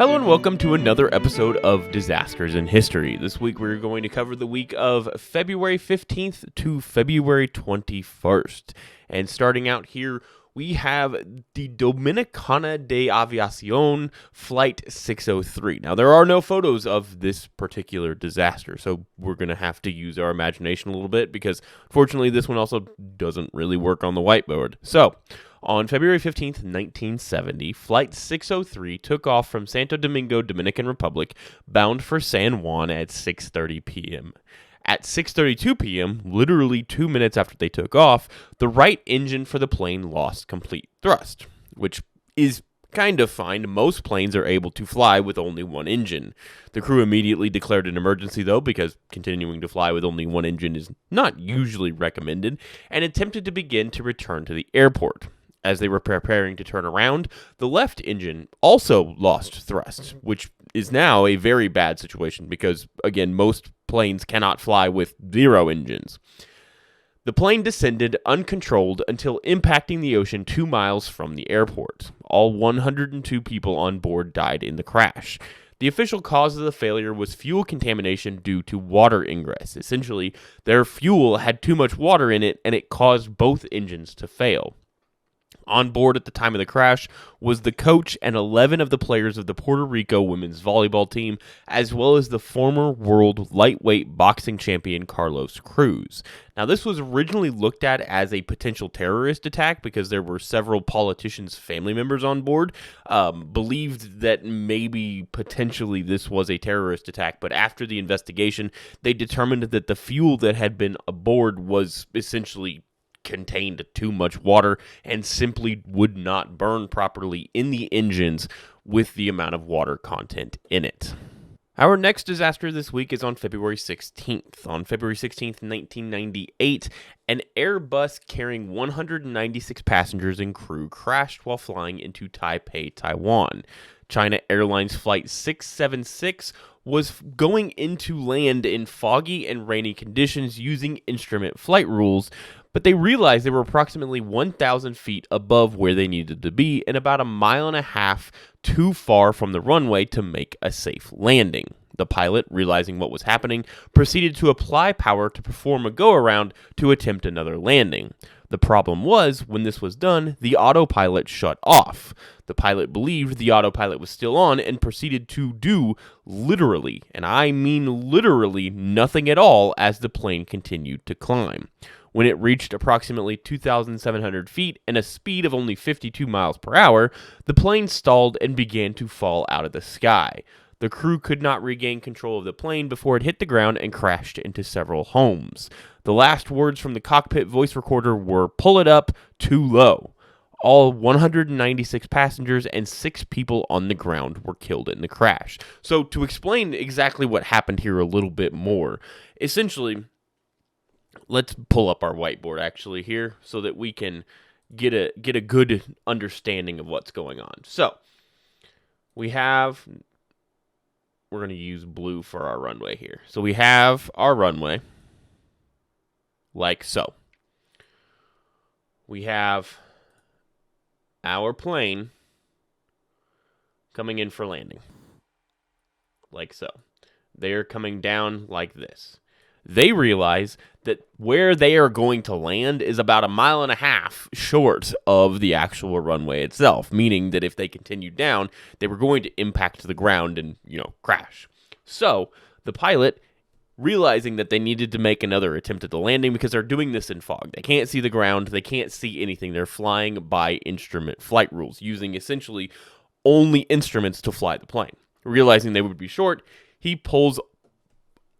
Hello and welcome to another episode of Disasters in History. This week we're going to cover the week of February 15th to February 21st. And starting out here, we have the Dominicana de Aviacion Flight 603. Now, there are no photos of this particular disaster, so we're going to have to use our imagination a little bit because, unfortunately, this one also doesn't really work on the whiteboard. So, on February 15th, 1970, Flight 603 took off from Santo Domingo, Dominican Republic, bound for San Juan at 6:30 p.m. At 6:32 p.m., literally 2 minutes after they took off, the right engine for the plane lost complete thrust, which is kind of fine. Most planes are able to fly with only one engine. The crew immediately declared an emergency, though, because continuing to fly with only one engine is not usually recommended, and attempted to begin to return to the airport. As they were preparing to turn around, the left engine also lost thrust, which is now a very bad situation because, again, most planes cannot fly with zero engines. The plane descended uncontrolled until impacting the ocean 2 miles from the airport. All 102 people on board died in the crash. The official cause of the failure was fuel contamination due to water ingress. Essentially, their fuel had too much water in it, and it caused both engines to fail. On board at the time of the crash was the coach and 11 of the players of the Puerto Rico women's volleyball team, as well as the former world lightweight boxing champion Carlos Cruz. Now, this was originally looked at as a potential terrorist attack because there were several politicians' family members on board, believed that maybe potentially this was a terrorist attack, but after the investigation, they determined that the fuel that had been aboard was essentially contained too much water and simply would not burn properly in the engines with the amount of water content in it. Our next disaster this week is on February 16th. On February 16th, 1998, an Airbus carrying 196 passengers and crew crashed while flying into Taipei, Taiwan. China Airlines Flight 676 was going into land in foggy and rainy conditions using instrument flight rules, but they realized they were approximately 1,000 feet above where they needed to be and about 1.5 miles too far from the runway to make a safe landing. The pilot, realizing what was happening, proceeded to apply power to perform a go-around to attempt another landing. The problem was, when this was done, the autopilot shut off. The pilot believed the autopilot was still on and proceeded to do literally, and I mean literally, nothing at all as the plane continued to climb. When it reached approximately 2,700 feet and a speed of only 52 miles per hour, the plane stalled and began to fall out of the sky. The crew could not regain control of the plane before it hit the ground and crashed into several homes. The last words from the cockpit voice recorder were, "Pull it up, too low." All 196 passengers and 6 people on the ground were killed in the crash. So to explain exactly what happened here a little bit more, essentially, let's pull up our whiteboard actually here so that we can get a good understanding of what's going on. So we're going to use blue for our runway here. So we have our runway like so. We have our plane coming in for landing like so. They're coming down like this. They realize that where they are going to land is about 1.5 miles short of the actual runway itself, meaning that if they continued down, they were going to impact the ground and, crash. So the pilot, realizing that they needed to make another attempt at the landing because they're doing this in fog. They can't see the ground. They can't see anything. They're flying by instrument flight rules, using essentially only instruments to fly the plane. Realizing they would be short, he pulls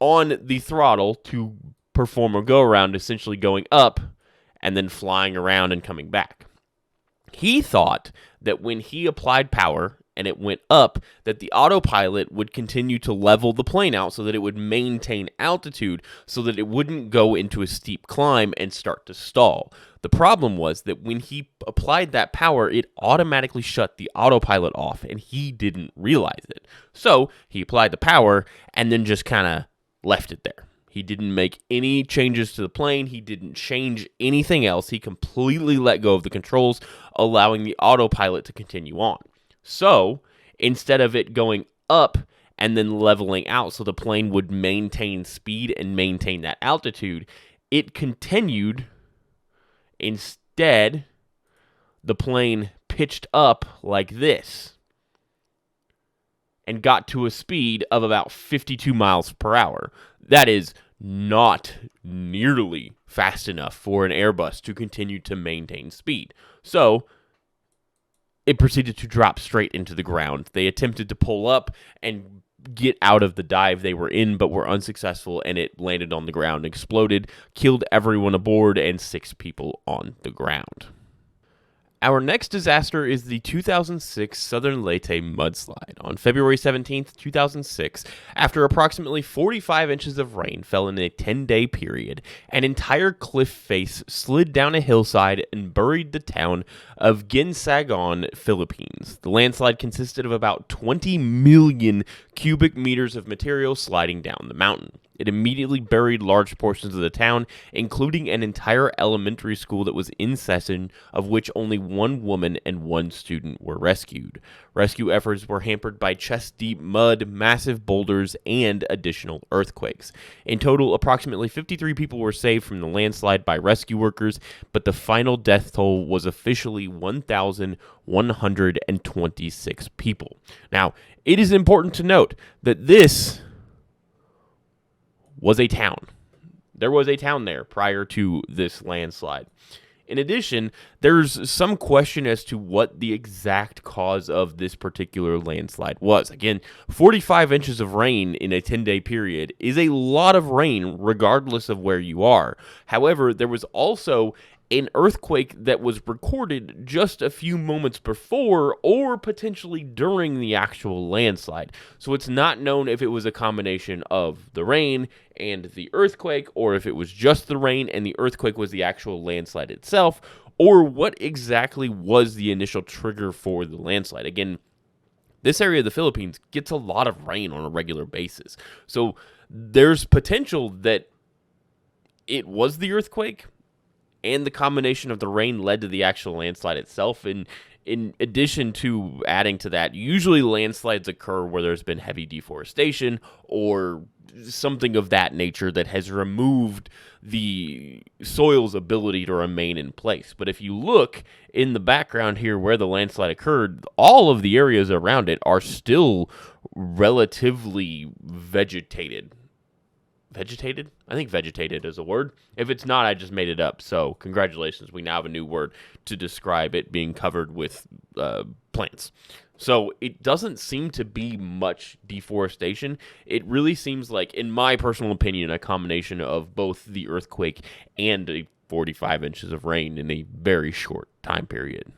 on the throttle to perform a go-around, essentially going up and then flying around and coming back. He thought that when he applied power and it went up, that the autopilot would continue to level the plane out so that it would maintain altitude so that it wouldn't go into a steep climb and start to stall. The problem was that when he applied that power, it automatically shut the autopilot off, and he didn't realize it. So he applied the power and then just kind of left it there. He didn't make any changes to the plane. He didn't change anything else. He completely let go of the controls, allowing the autopilot to continue on. So instead of it going up and then leveling out so the plane would maintain speed and maintain that altitude, it continued. Instead, the plane pitched up like this and got to a speed of about 52 miles per hour. That is not nearly fast enough for an Airbus to continue to maintain speed. So it proceeded to drop straight into the ground. They attempted to pull up and get out of the dive they were in, but were unsuccessful, and it landed on the ground, exploded, killed everyone aboard, and 6 people on the ground. Our next disaster is the 2006 Southern Leyte mudslide. On February 17th, 2006, after approximately 45 inches of rain fell in a 10-day period, an entire cliff face slid down a hillside and buried the town of Xinjiang, Philippines. The landslide consisted of about 20 million cubic meters of material sliding down the mountain. It immediately buried large portions of the town, including an entire elementary school that was in session, of which only 1 woman and 1 student were rescued. Rescue efforts were hampered by chest-deep mud, massive boulders, and additional earthquakes. In total, approximately 53 people were saved from the landslide by rescue workers, but the final death toll was officially 1,126 people. Now, it is important to note that this was a town. There was a town there prior to this landslide. In addition, there's some question as to what the exact cause of this particular landslide was. Again, 45 inches of rain in a 10-day period is a lot of rain regardless of where you are. However, there was also an earthquake that was recorded just a few moments before or potentially during the actual landslide. So it's not known if it was a combination of the rain and the earthquake, or if it was just the rain and the earthquake was the actual landslide itself, or what exactly was the initial trigger for the landslide. Again, this area of the Philippines gets a lot of rain on a regular basis. So there's potential that it was the earthquake, and the combination of the rain led to the actual landslide itself. And in addition to adding to that, usually landslides occur where there's been heavy deforestation or something of that nature that has removed the soil's ability to remain in place. But if you look in the background here where the landslide occurred, all of the areas around it are still relatively vegetated. Vegetated? I think vegetated is a word. If it's not, I just made it up. So congratulations. We now have a new word to describe it being covered with plants. So it doesn't seem to be much deforestation. It really seems like, in my personal opinion, a combination of both the earthquake and a 45 inches of rain in a very short time period.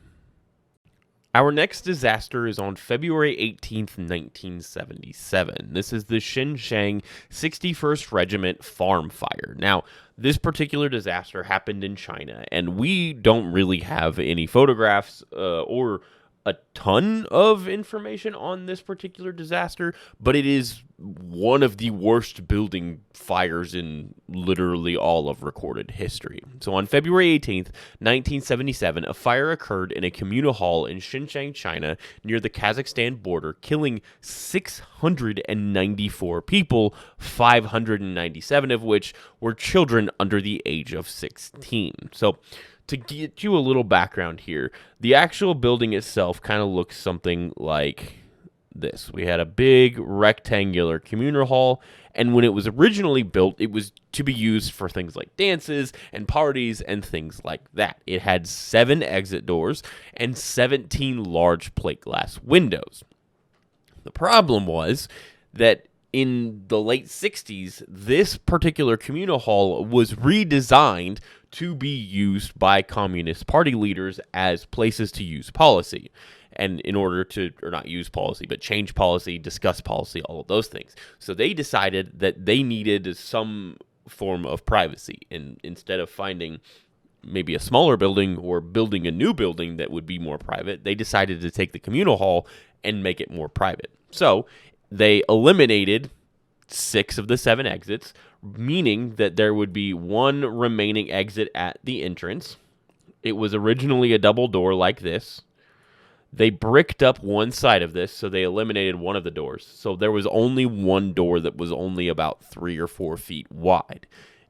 Our next disaster is on February 18th, 1977. This is the Xinjiang 61st Regiment farm fire. Now, this particular disaster happened in China, and we don't really have any photographs or a ton of information on this particular disaster, but it is one of the worst building fires in literally all of recorded history. So on February 18th, 1977, a fire occurred in a communal hall in Xinjiang, China, near the Kazakhstan border, killing 694 people, 597 of which were children under the age of 16. So to get you a little background here, the actual building itself kind of looks something like this. We had a big rectangular communal hall, and when it was originally built, it was to be used for things like dances and parties and things like that. It had 7 exit doors and 17 large plate glass windows. The problem was that in the late 60s, this particular communal hall was redesigned to be used by Communist Party leaders as places to use policy. And in order to, or not use policy, but change policy, discuss policy, all of those things. So they decided that they needed some form of privacy. And instead of finding maybe a smaller building or building a new building that would be more private, they decided to take the communal hall and make it more private. So they eliminated 6 of the 7 exits, meaning that there would be 1 remaining exit at the entrance. It was originally a double door like this. They bricked up one side of this, so they eliminated one of the doors. So there was only one door that was only about 3 or 4 feet wide.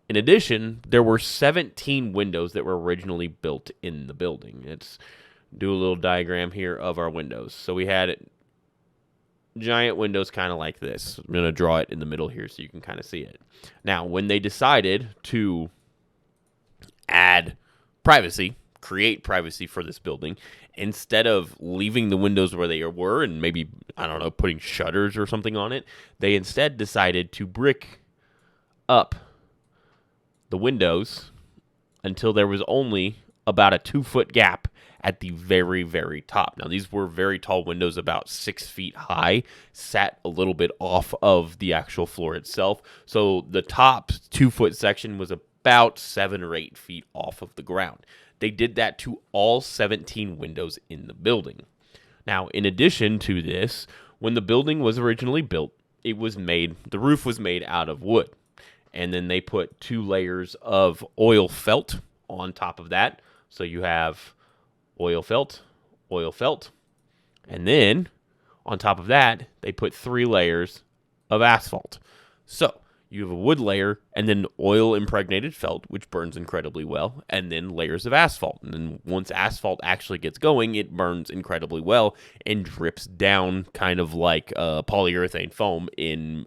In addition, there were 17 windows that were originally built in the building. Let's do a little diagram here of our windows. So we had giant windows kind of like this. I'm going to draw it in the middle here so you can kind of see it. Now, when they decided to add privacy, create privacy for this building, instead of leaving the windows where they were and maybe, I don't know, putting shutters or something on it, they instead decided to brick up the windows until there was only about a 2-foot gap at the very, very top. Now, these were very tall windows, about 6 feet high, sat a little bit off of the actual floor itself. So the top 2-foot section was about 7 or 8 feet off of the ground. They did that to all 17 windows in the building. Now, in addition to this, when the building was originally built, the roof was made out of wood. And then they put 2 layers of oil felt on top of that. So you have oil felt, and then on top of that, they put 3 layers of asphalt. So you have a wood layer, and then oil-impregnated felt, which burns incredibly well, and then layers of asphalt. And then once asphalt actually gets going, it burns incredibly well and drips down kind of like polyurethane foam in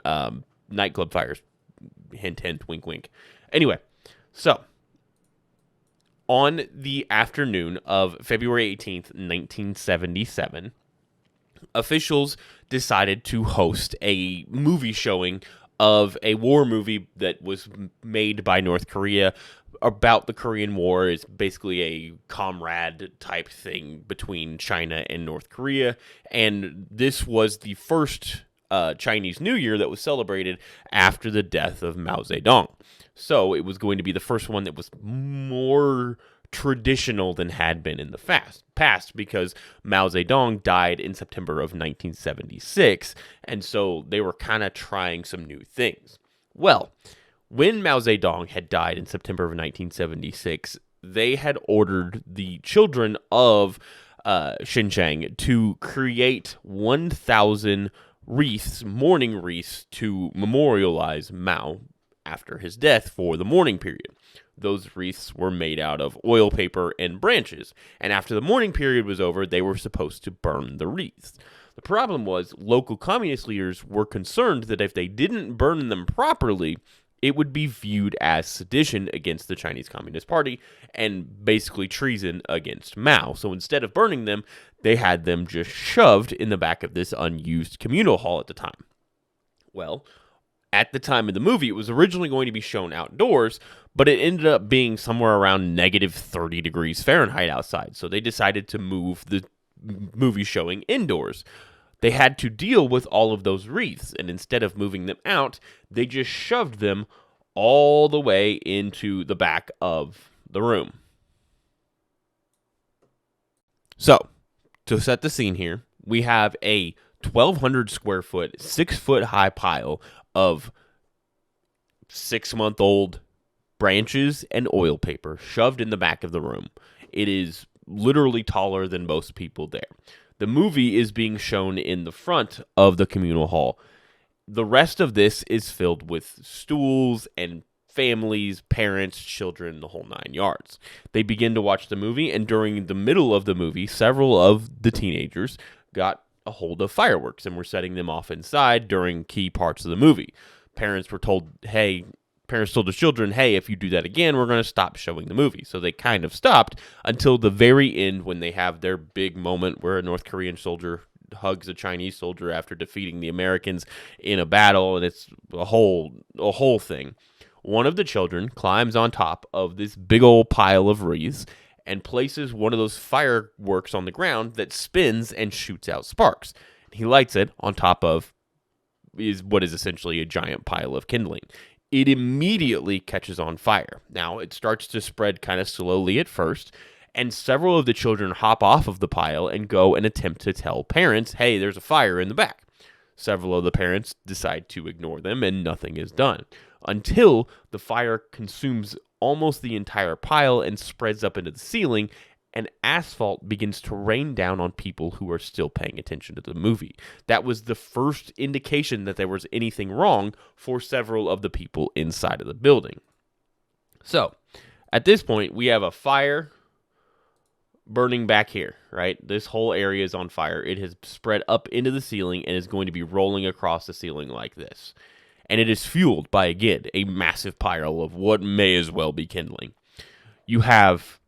nightclub fires. Hint, hint, wink, wink. Anyway, so on the afternoon of February 18th, 1977, officials decided to host a movie showing of a war movie that was made by North Korea about the Korean War. It's basically a comrade type thing between China and North Korea. And this was the first Chinese New Year that was celebrated after the death of Mao Zedong. So it was going to be the first one that was more traditional than had been in the past because Mao Zedong died in September of 1976, and so they were kind of trying some new things. Well, when Mao Zedong had died in September of 1976, they had ordered the children of Xinjiang to create 1,000 mourning wreaths to memorialize Mao after his death for the mourning period. Those wreaths were made out of oil paper and branches, and after the mourning period was over, they were supposed to burn the wreaths. The problem was local communist leaders were concerned that if they didn't burn them properly, it would be viewed as sedition against the Chinese Communist Party and basically treason against Mao. So instead of burning them, they had them just shoved in the back of this unused communal hall at the time. Well, at the time of the movie, it was originally going to be shown outdoors, but it ended up being somewhere around negative 30 degrees Fahrenheit outside. So they decided to move the movie showing indoors. They had to deal with all of those wreaths, and instead of moving them out, they just shoved them all the way into the back of the room. So, to set the scene here, we have a 1,200 square foot, 6-foot high pile of 6-month-old branches and oil paper shoved in the back of the room. It is literally taller than most people there. The movie is being shown in the front of the communal hall. The rest of this is filled with stools and families, parents, children, the whole 9 yards. They begin to watch the movie, and during the middle of the movie, several of the teenagers got a hold of fireworks and were setting them off inside during key parts of the movie. Parents told the children, hey, if you do that again, we're going to stop showing the movie. So they kind of stopped until the very end when they have their big moment where a North Korean soldier hugs a Chinese soldier after defeating the Americans in a battle, and it's a whole thing. One of the children climbs on top of this big old pile of wreaths and places one of those fireworks on the ground that spins and shoots out sparks. He lights it on top of what is essentially a giant pile of kindling. It immediately catches on fire. Now, it starts to spread kind of slowly at first, and several of the children hop off of the pile and go and attempt to tell parents, hey, there's a fire in the back. Several of the parents decide to ignore them, and nothing is done, until the fire consumes almost the entire pile and spreads up into the ceiling, and asphalt begins to rain down on people who are still paying attention to the movie. That was the first indication that there was anything wrong for several of the people inside of the building. So, at this point, we have a fire burning back here, right? This whole area is on fire. It has spread up into the ceiling and is going to be rolling across the ceiling like this. And it is fueled by, again, a massive pile of what may as well be kindling. You have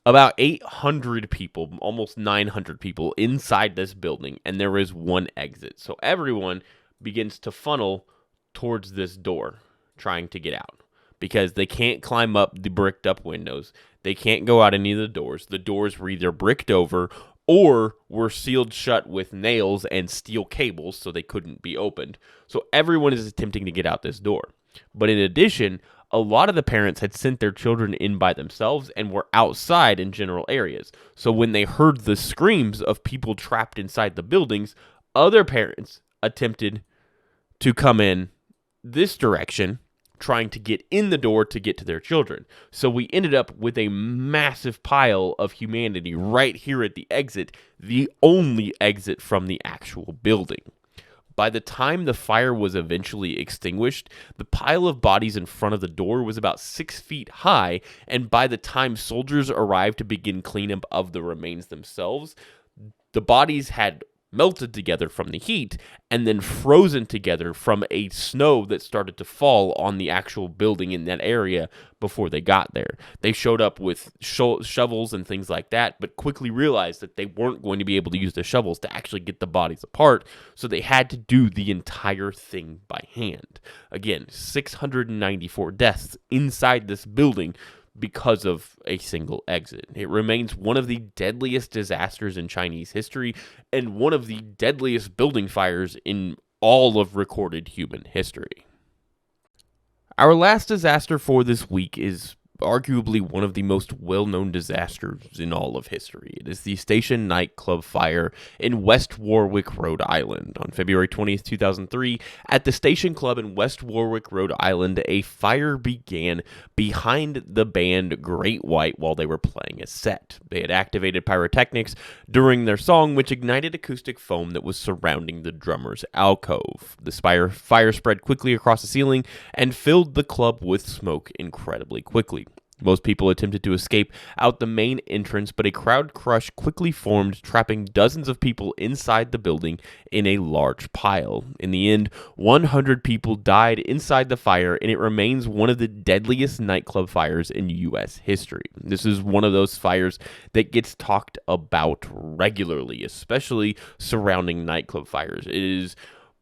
about 800 people, almost 900 people inside this building, and there is one exit. So everyone begins to funnel towards this door, trying to get out, because they can't climb up the bricked up windows. They can't go out any of the doors. The doors were either bricked over or were sealed shut with nails and steel cables, so they couldn't be opened. So everyone is attempting to get out this door. But in addition, a lot of the parents had sent their children in by themselves and were outside in general areas. So when they heard the screams of people trapped inside the buildings, other parents attempted to come in this direction, trying to get in the door to get to their children. So we ended up with a massive pile of humanity right here at the exit, the only exit from the actual building. By the time the fire was eventually extinguished, the pile of bodies in front of the door was about 6 feet high, and by the time soldiers arrived to begin cleanup of the remains themselves, the bodies had melted together from the heat and then frozen together from a snow that started to fall on the actual building in that area before they got there. They showed up with shovels and things like that, but quickly realized that they weren't going to be able to use the shovels to actually get the bodies apart, so they had to do the entire thing by hand. Again, 694 deaths inside this building because of a single exit. It remains one of the deadliest disasters in Chinese history and one of the deadliest building fires in all of recorded human history. Our last disaster for this week is arguably one of the most well-known disasters in all of history. It is the Station Nightclub fire in West Warwick, Rhode Island. On February 20th, 2003, at the Station Club in West Warwick, Rhode Island, a fire began behind the band Great White while they were playing a set. They had activated pyrotechnics during their song, which ignited acoustic foam that was surrounding the drummer's alcove. The fire spread quickly across the ceiling and filled the club with smoke incredibly quickly. Most people attempted to escape out the main entrance, but a crowd crush quickly formed, trapping dozens of people inside the building in a large pile. In the end, 100 people died inside the fire, and it remains one of the deadliest nightclub fires in U.S. history. This is one of those fires that gets talked about regularly, especially surrounding nightclub fires. It is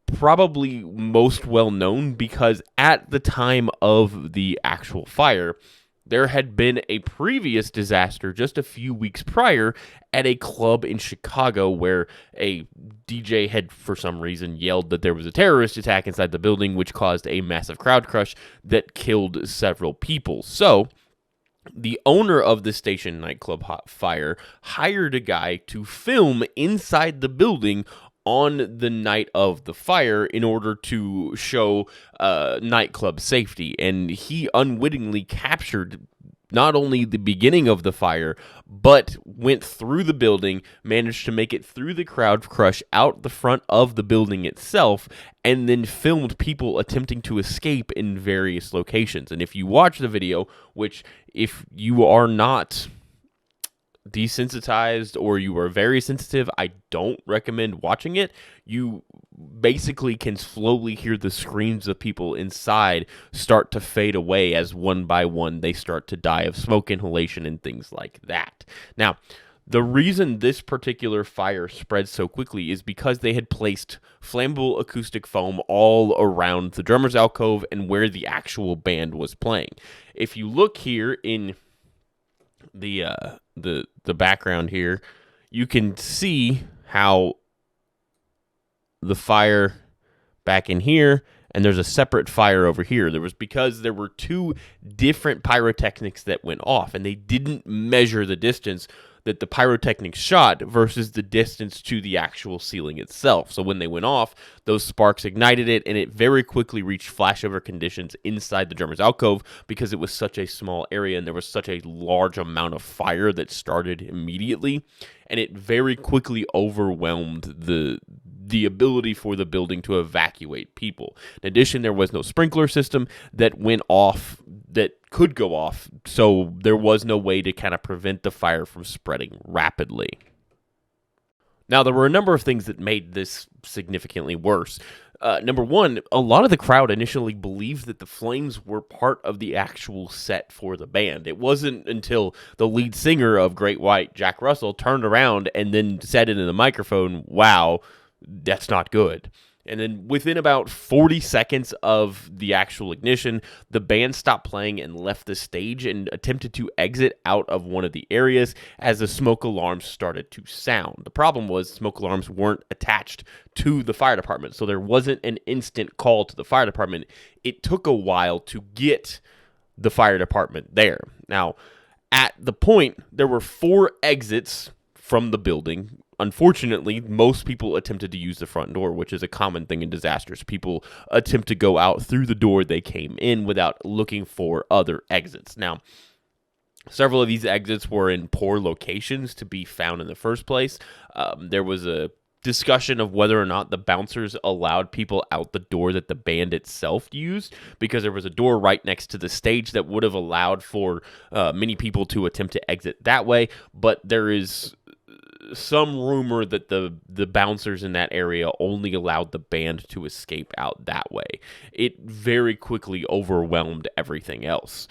probably most well known because at the time of the actual fire, there had been a previous disaster just a few weeks prior at a club in Chicago where a DJ had, for some reason, yelled that there was a terrorist attack inside the building, which caused a massive crowd crush that killed several people. So the owner of the Station Nightclub fire hired a guy to film inside the building on the night of the fire in order to show nightclub safety. And he unwittingly captured not only the beginning of the fire, but went through the building, managed to make it through the crowd crush out the front of the building itself, and then filmed people attempting to escape in various locations. And if you watch the video, which if you are not desensitized or you are very sensitive, I don't recommend watching it. You basically can slowly hear the screams of people inside start to fade away as one by one they start to die of smoke inhalation and things like that. Now, the reason this particular fire spread so quickly is because they had placed flammable acoustic foam all around the drummer's alcove and where the actual band was playing. If you look here in the background here, you can see how the fire back in here, and there's a separate fire over here. Because there were two different pyrotechnics that went off, and they didn't measure the distance. that the pyrotechnics shot versus the distance to the actual ceiling itself. So when they went off, those sparks ignited it, and it very quickly reached flashover conditions inside the drummer's alcove because it was such a small area and there was such a large amount of fire that started immediately, and it very quickly overwhelmed the ability for the building to evacuate people. In addition, there was no sprinkler system that went off, that could go off, so there was no way to kind of prevent the fire from spreading rapidly. Now, there were a number of things that made this significantly worse. Number one, a lot of the crowd initially believed that the flames were part of the actual set for the band. It wasn't until the lead singer of Great White, Jack Russell, turned around and then said into the microphone, "Wow, that's not good." And then within about 40 seconds of the actual ignition, the band stopped playing and left the stage and attempted to exit out of one of the areas as the smoke alarms started to sound. The problem was smoke alarms weren't attached to the fire department, so there wasn't an instant call to the fire department. It took a while to get the fire department there. Now, at the point, there were 4 exits from the building. Unfortunately, most people attempted to use the front door, which is a common thing in disasters. People attempt to go out through the door they came in without looking for other exits. Now, several of these exits were in poor locations to be found in the first place. There was a discussion of whether or not the bouncers allowed people out the door that the band itself used, because there was a door right next to the stage that would have allowed for many people to attempt to exit that way, but there is some rumor that the bouncers in that area only allowed the band to escape out that way. It very quickly overwhelmed everything else.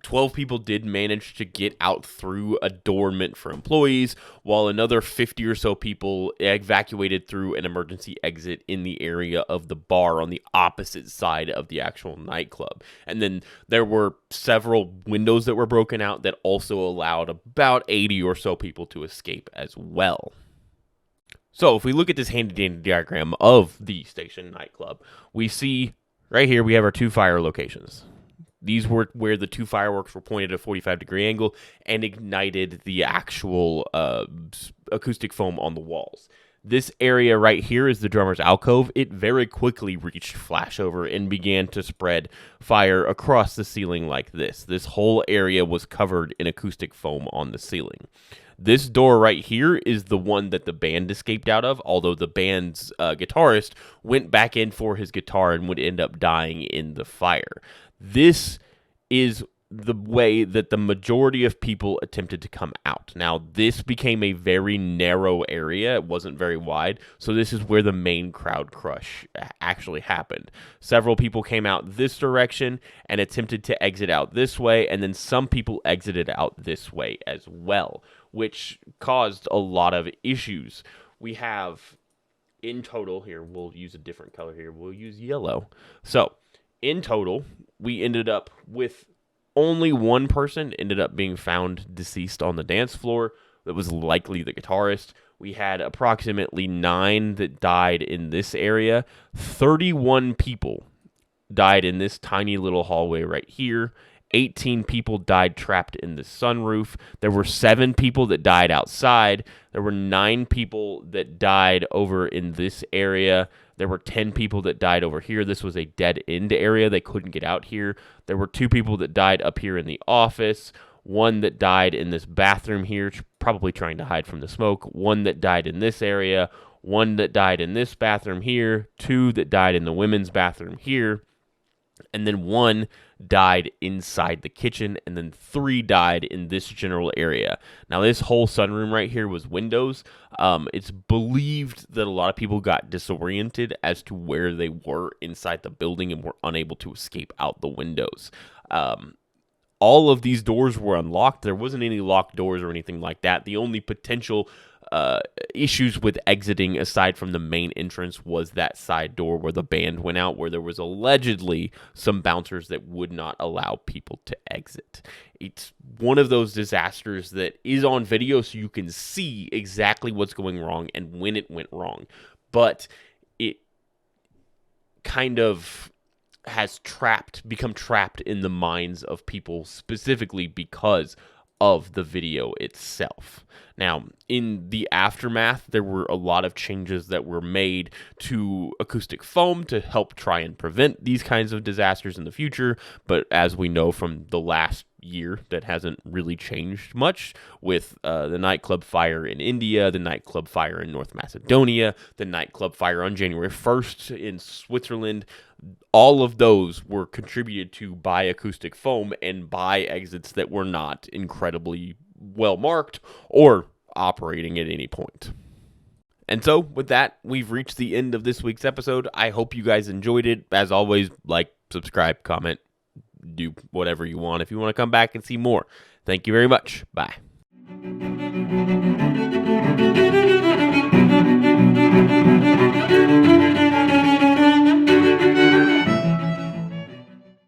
12 people did manage to get out through a door meant for employees, while another 50 or so people evacuated through an emergency exit in the area of the bar on the opposite side of the actual nightclub. And then there were several windows that were broken out that also allowed about 80 or so people to escape as well. So if we look at this handy-dandy diagram of the station nightclub, we see right here we have our 2 fire locations. These were where the 2 fireworks were pointed at a 45-degree angle and ignited the actual acoustic foam on the walls. This area right here is the drummer's alcove. It very quickly reached flashover and began to spread fire across the ceiling like this. This whole area was covered in acoustic foam on the ceiling. This door right here is the one that the band escaped out of, although the band's guitarist went back in for his guitar and would end up dying in the fire. This is the way that the majority of people attempted to come out. Now, this became a very narrow area. It wasn't very wide, so this is where the main crowd crush actually happened. Several people came out this direction and attempted to exit out this way, and then some people exited out this way as well, which caused a lot of issues. We have, in total, here, we'll use a different color here. We'll use yellow. So, in total, we ended up with only one person ended up being found deceased on the dance floor. That was likely the guitarist. We had approximately 9 that died in this area. 31 people died in this tiny little hallway right here. 18 people died trapped in the sunroof. There were 7 people that died outside. There were 9 people that died over in this area. There were 10 people that died over here. This was a dead-end area. They couldn't get out here. There were 2 people that died up here in the office. 1 that died in this bathroom here, probably trying to hide from the smoke. 1 that died in this area. 1 that died in this bathroom here. 2 that died in the women's bathroom here. And then 1 died inside the kitchen, and then 3 died in this general area. Now, this whole sunroom right here was windows. It's believed that a lot of people got disoriented as to where they were inside the building and were unable to escape out the windows. All of these doors were unlocked. There wasn't any locked doors or anything like that. The only potential issues with exiting aside from the main entrance was that side door where the band went out, where there was allegedly some bouncers that would not allow people to exit. It's one of those disasters that is on video so you can see exactly what's going wrong and when it went wrong, but it kind of has become trapped in the minds of people, specifically because of the video itself. Now, in the aftermath, there were a lot of changes that were made to acoustic foam to help try and prevent these kinds of disasters in the future. But as we know from the last year, that hasn't really changed much with the nightclub fire in India, the nightclub fire in North Macedonia, the nightclub fire on January 1st in Switzerland. All of those were contributed to by acoustic foam and by exits that were not incredibly well marked or operating at any point. And so with that, we've reached the end of this week's episode. I hope you guys enjoyed it. As always, like, subscribe, comment, do whatever you want if you want to come back and see more. Thank you very much. Bye.